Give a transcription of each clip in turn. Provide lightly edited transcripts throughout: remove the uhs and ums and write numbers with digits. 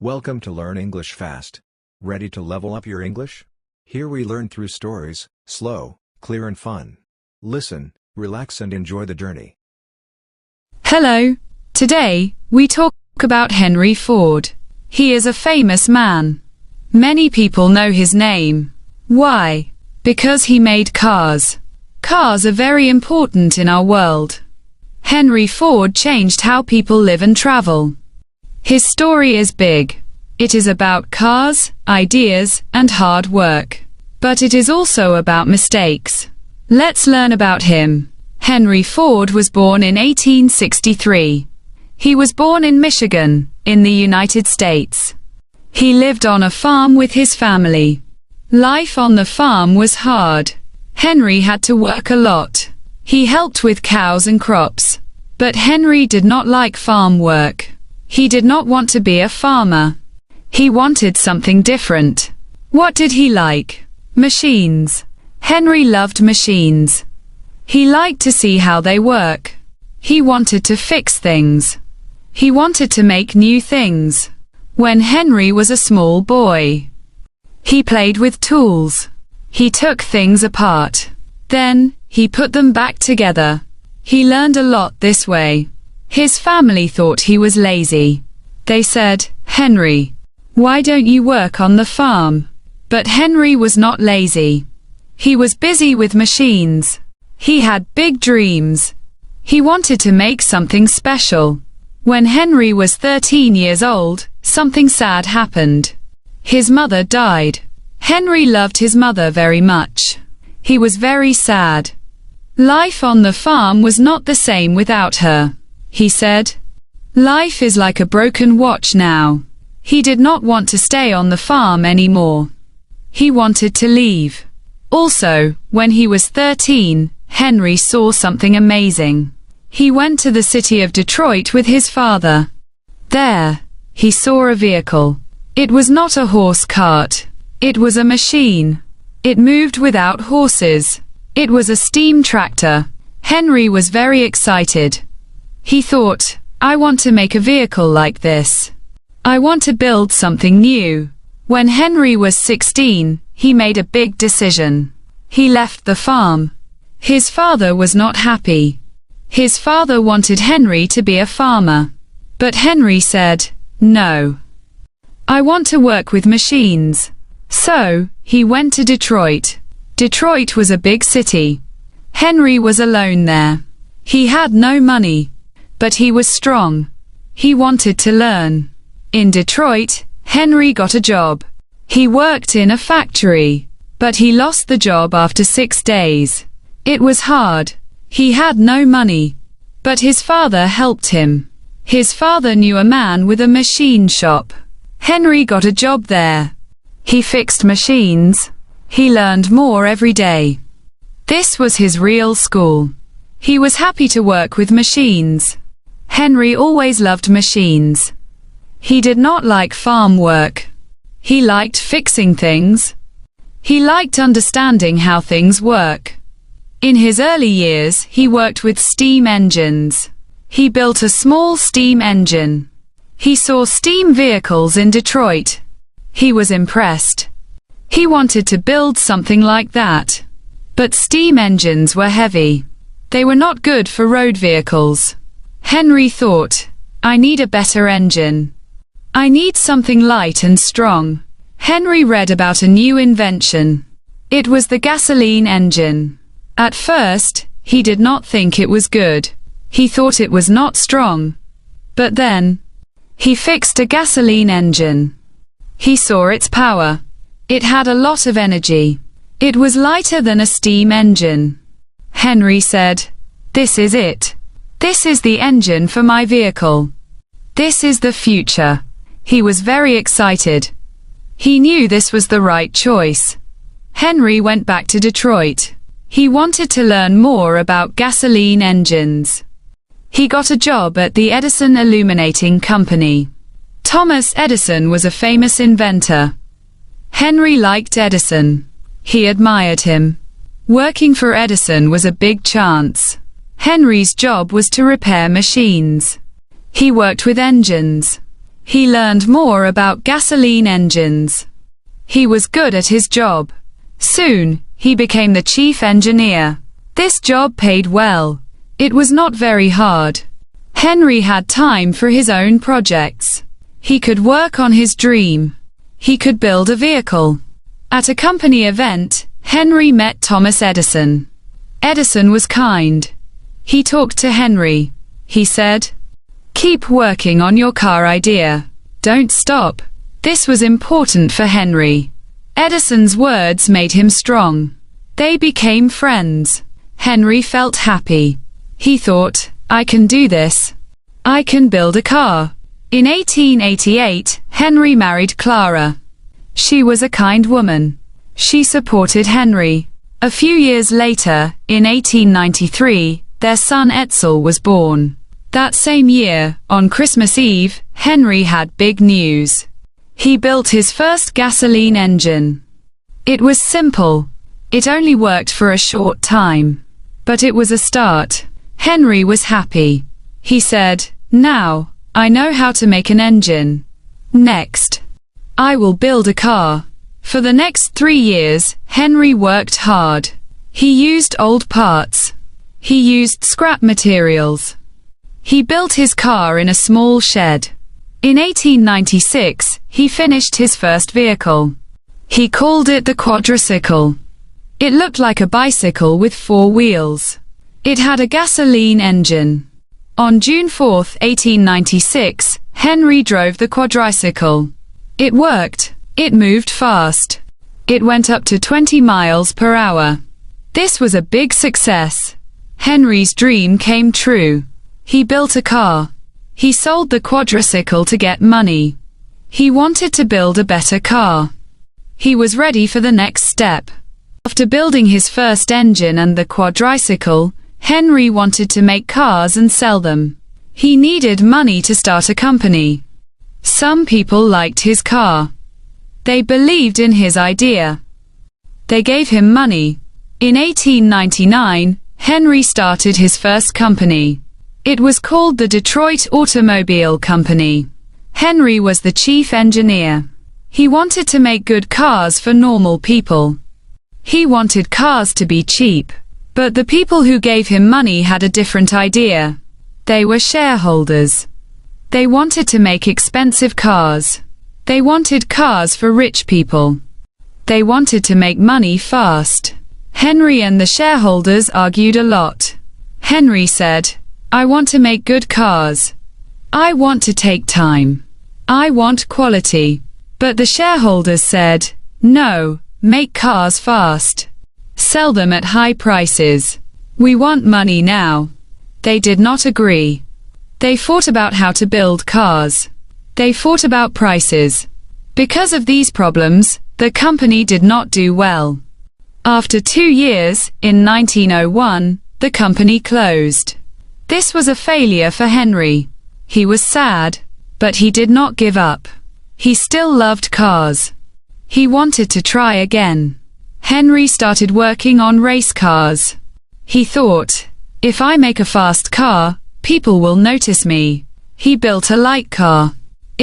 Welcome to Learn English Fast. Ready to level up your English? Here we learn through stories, slow, clear and fun. Listen, relax and enjoy the journey. Hello. Today, we talk about Henry Ford. He is a famous man. Many people know his name. Why? Because he made cars. Cars are very important in our world. Henry Ford changed how people live and travel. His story is big. It is about cars, ideas, and hard work. But it is also about mistakes. Let's learn about him. Henry Ford was born in 1863. He was born in Michigan, in the United States. He lived on a farm with his family. Life on the farm was hard. Henry had to work a lot. He helped with cows and crops. But Henry did not like farm work. He did not want to be a farmer. He wanted something different. What did he like? Machines. Henry loved machines. He liked to see how they work. He wanted to fix things. He wanted to make new things. When Henry was a small boy, he played with tools. He took things apart. Then, he put them back together. He learned a lot this way. His family thought he was lazy. They said, "Henry, why don't you work on the farm?" But Henry was not lazy. He was busy with machines. He had big dreams. He wanted to make something special. When Henry was 13 years old, something sad happened. His mother died. Henry loved his mother very much. He was very sad. Life on the farm was not the same without her. He said, "Life is like a broken watch now." He did not want to stay on the farm anymore. He wanted to leave. Also, when he was 13, Henry saw something amazing. He went to the city of Detroit with his father. There, he saw a vehicle. It was not a horse cart. It was a machine. It moved without horses. It was a steam tractor. Henry was very excited. He thought, "I want to make a vehicle like this. I want to build something new." When Henry was 16, he made a big decision. He left the farm. His father was not happy. His father wanted Henry to be a farmer. But Henry said, "No. I want to work with machines." So, he went to Detroit. Detroit was a big city. Henry was alone there. He had no money. But he was strong. He wanted to learn. In Detroit, Henry got a job. He worked in a factory. But he lost the job after 6 days. It was hard. He had no money. But his father helped him. His father knew a man with a machine shop. Henry got a job there. He fixed machines. He learned more every day. This was his real school. He was happy to work with machines. Henry always loved machines. He did not like farm work. He liked fixing things. He liked understanding how things work. In his early years, he worked with steam engines. He built a small steam engine. He saw steam vehicles in Detroit. He was impressed. He wanted to build something like that. But steam engines were heavy. They were not good for road vehicles. Henry thought, "I need a better engine. I need something light and strong." Henry read about a new invention. It was the gasoline engine. At first, he did not think it was good. He thought it was not strong. But then, he fixed a gasoline engine. He saw its power. It had a lot of energy. It was lighter than a steam engine. Henry said, "This is it. This is the engine for my vehicle. This is the future." He was very excited. He knew this was the right choice. Henry went back to Detroit. He wanted to learn more about gasoline engines. He got a job at the Edison Illuminating Company. Thomas Edison was a famous inventor. Henry liked Edison. He admired him. Working for Edison was a big chance. Henry's job was to repair machines. He worked with engines. He learned more about gasoline engines. He was good at his job. Soon, he became the chief engineer. This job paid well. It was not very hard. Henry had time for his own projects. He could work on his dream. He could build a vehicle. At a company event, Henry met Thomas Edison. Edison was kind. He talked to Henry. He said, "Keep working on your car idea. Don't stop." This was important for Henry. Edison's words made him strong. They became friends. Henry felt happy. He thought, "I can do this. I can build a car." In 1888, Henry married Clara. She was a kind woman. She supported Henry. A few years later, in 1893, their son Etzel was born. That same year, on Christmas Eve, Henry had big news. He built his first gasoline engine. It was simple. It only worked for a short time. But it was a start. Henry was happy. He said, "Now, I know how to make an engine. Next, I will build a car." For the next 3 years, Henry worked hard. He used old parts. He used scrap materials. He built his car in a small shed. In 1896, he finished his first vehicle. He called it the quadricycle. It looked like a bicycle with 4 wheels. It had a gasoline engine. On June 4, 1896, Henry drove the quadricycle. It worked. It moved fast. It went up to 20 miles per hour. This was a big success. Henry's dream came true. He built a car. He sold the quadricycle to get money. He wanted to build a better car. He was ready for the next step. After building his first engine and the quadricycle, Henry wanted to make cars and sell them. He needed money to start a company. Some people liked his car. They believed in his idea. They gave him money. In 1899, Henry started his first company. It was called the Detroit Automobile Company. Henry was the chief engineer. He wanted to make good cars for normal people. He wanted cars to be cheap. But the people who gave him money had a different idea. They were shareholders. They wanted to make expensive cars. They wanted cars for rich people. They wanted to make money fast. Henry and the shareholders argued a lot. Henry said, "I want to make good cars. I want to take time. I want quality." But the shareholders said, "No, make cars fast. Sell them at high prices. We want money now." They did not agree. They fought about how to build cars. They fought about prices. Because of these problems, the company did not do well. After 2 years, in 1901, the company closed. This was a failure for Henry. He was sad, but he did not give up. He still loved cars. He wanted to try again. Henry started working on race cars. He thought, "If I make a fast car, people will notice me." He built a light car.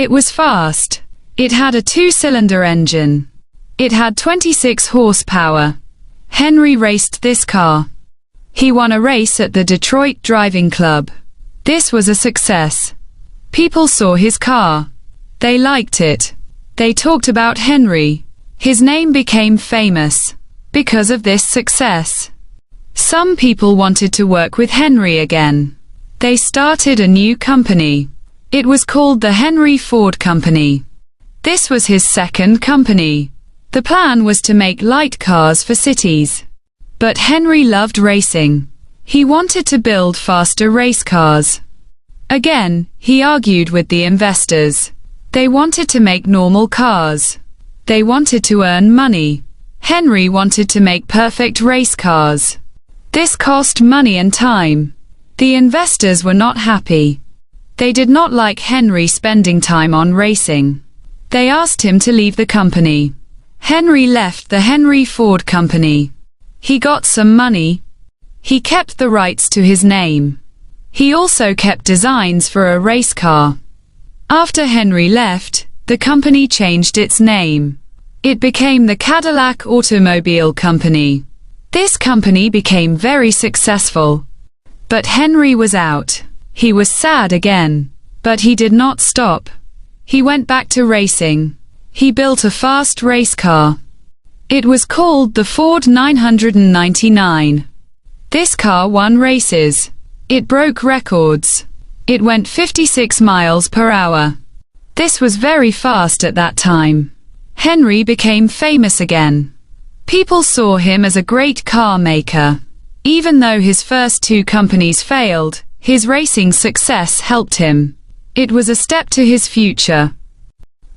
It was fast. It had a 2-cylinder engine. It had 26 horsepower. Henry raced this car. He won a race at the Detroit Driving Club. This was a success. People saw his car. They liked it. They talked about Henry. His name became famous because of this success. Some people wanted to work with Henry again. They started a new company. It was called the Henry Ford Company. This was his second company. The plan was to make light cars for cities. But Henry loved racing. He wanted to build faster race cars. Again, he argued with the investors. They wanted to make normal cars. They wanted to earn money. Henry wanted to make perfect race cars. This cost money and time. The investors were not happy. They did not like Henry spending time on racing. They asked him to leave the company. Henry left the Henry Ford Company. He got some money. He kept the rights to his name. He also kept designs for a race car. After Henry left, the company changed its name. It became the Cadillac Automobile Company. This company became very successful. But Henry was out. He was sad again. But he did not stop. He went back to racing. He built a fast race car. It was called the Ford 999. This car won races. It broke records. It went 56 miles per hour. This was very fast at that time. Henry became famous again. People saw him as a great car maker. Even though his first two companies failed, his racing success helped him. It was a step to his future.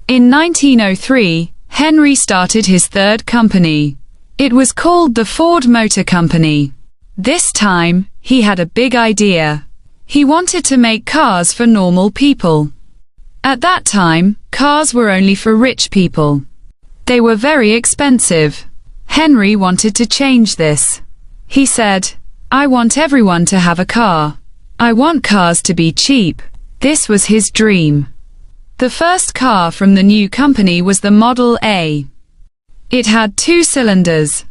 In 1903, Henry started his third company. It was called the Ford Motor Company. This time, he had a big idea. He wanted to make cars for normal people. At that time, cars were only for rich people. They were very expensive. Henry wanted to change this. He said, "I want everyone to have a car. I want cars to be cheap." This was his dream. The first car from the new company was the Model A. It had 2 cylinders.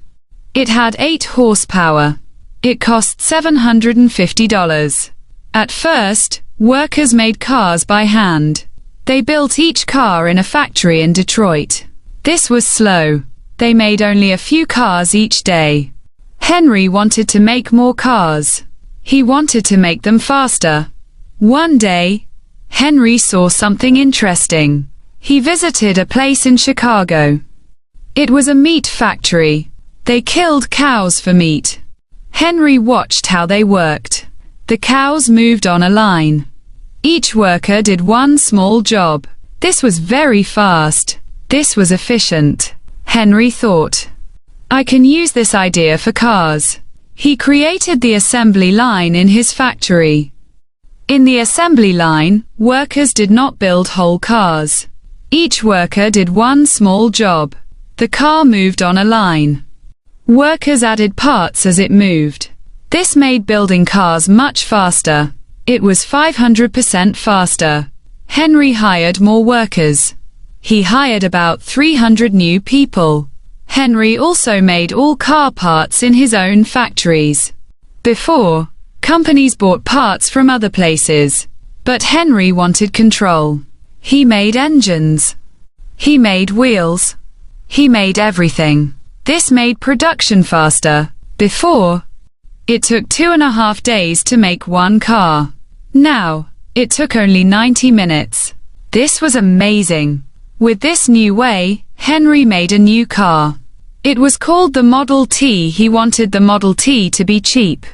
It had 8 horsepower. It cost $750. At first, workers made cars by hand. They built each car in a factory in Detroit. This was slow. They made only a few cars each day. Henry wanted to make more cars. He wanted to make them faster. One day, Henry saw something interesting. He visited a place in Chicago. It was a meat factory. They killed cows for meat. Henry watched how they worked. The cows moved on a line. Each worker did one small job. This was very fast. This was efficient. Henry thought, "I can use this idea for cars." He created the assembly line in his factory. In the assembly line, workers did not build whole cars. Each worker did one small job. The car moved on a line. Workers added parts as it moved. This made building cars much faster. It was 500% faster. Henry hired more workers. He hired about 300 new people. Henry also made all car parts in his own factories. Before, companies bought parts from other places. But Henry wanted control. He made engines. He made wheels. He made everything. This made production faster. Before, it took 2.5 days to make one car. Now, it took only 90 minutes. This was amazing. With this new way, Henry made a new car. It was called the Model T. He wanted the Model T to be cheap,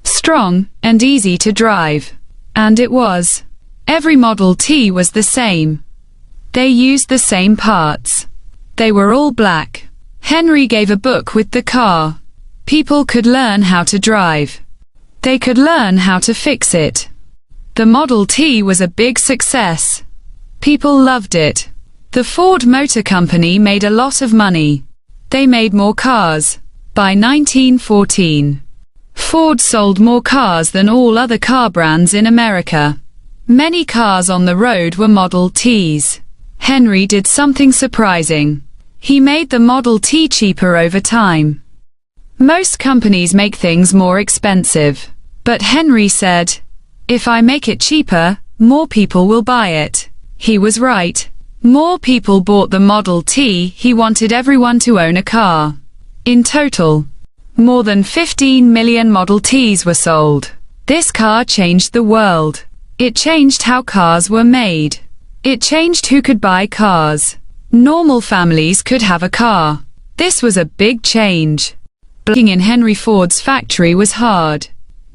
strong, and easy to drive. And it was. Every Model T was the same. They used the same parts. They were all black. Henry gave a book with the car. People could learn how to drive. They could learn how to fix it. The Model T was a big success. People loved it. The Ford Motor Company made a lot of money. They made more cars. By 1914, Ford sold more cars than all other car brands in America. Many cars on the road were Model Ts. Henry did something surprising. He made the Model T cheaper over time. Most companies make things more expensive. But Henry said, "If I make it cheaper, more people will buy it." He was right. More people bought the Model T. He wanted everyone to own a car. In total, more than 15 million Model Ts were sold. This car changed the world. It changed how cars were made. It changed who could buy cars. Normal families could have a car. This was a big change. Working in Henry Ford's factory was hard.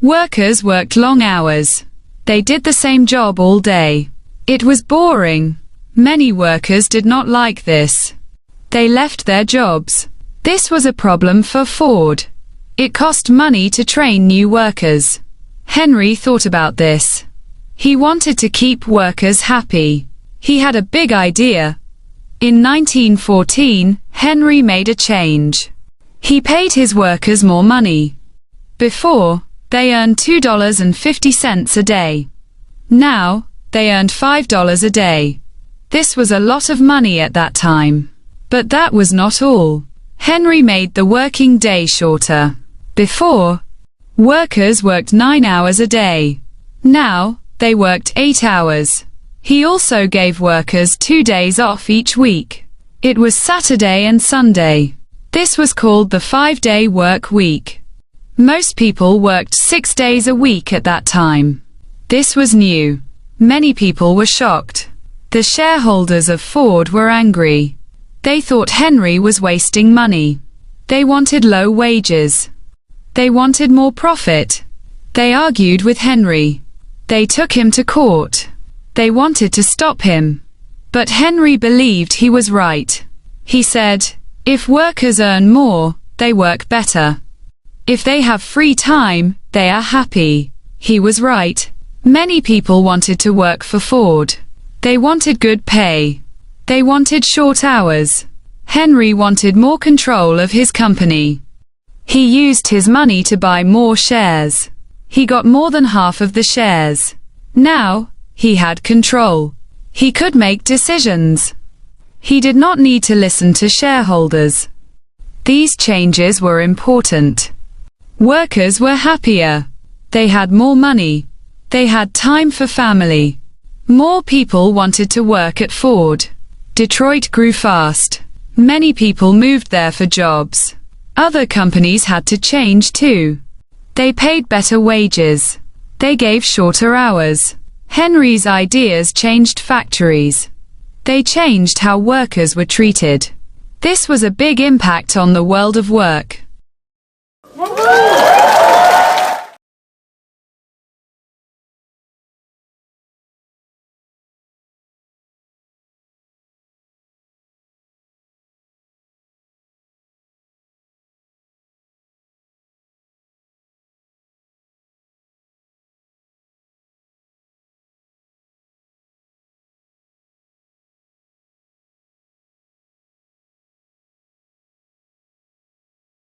Workers worked long hours. They did the same job all day. It was boring. Many workers did not like this. They left their jobs. This was a problem for Ford. It cost money to train new workers. Henry thought about this. He wanted to keep workers happy. He had a big idea. In 1914, Henry made a change. He paid his workers more money. Before, they earned $2.50 a day. Now, they earned $5 a day. This was a lot of money at that time. But that was not all. Henry made the working day shorter. Before, workers worked 9 hours a day. Now, they worked 8 hours. He also gave workers 2 days off each week. It was Saturday and Sunday. This was called the 5-day work week. Most people worked 6 days a week at that time. This was new. Many people were shocked. The shareholders of Ford were angry. They thought Henry was wasting money. They wanted low wages. They wanted more profit. They argued with Henry. They took him to court. They wanted to stop him. But Henry believed he was right. He said, "If workers earn more, they work better. If they have free time, they are happy." He was right. Many people wanted to work for Ford. They wanted good pay. They wanted short hours. Henry wanted more control of his company. He used his money to buy more shares. He got more than half of the shares. Now, he had control. He could make decisions. He did not need to listen to shareholders. These changes were important. Workers were happier. They had more money. They had time for family. More people wanted to work at Ford. Detroit grew fast. Many people moved there for jobs. Other companies had to change too. They paid better wages. They gave shorter hours. Henry's ideas changed factories. They changed how workers were treated. This was a big impact on the world of work.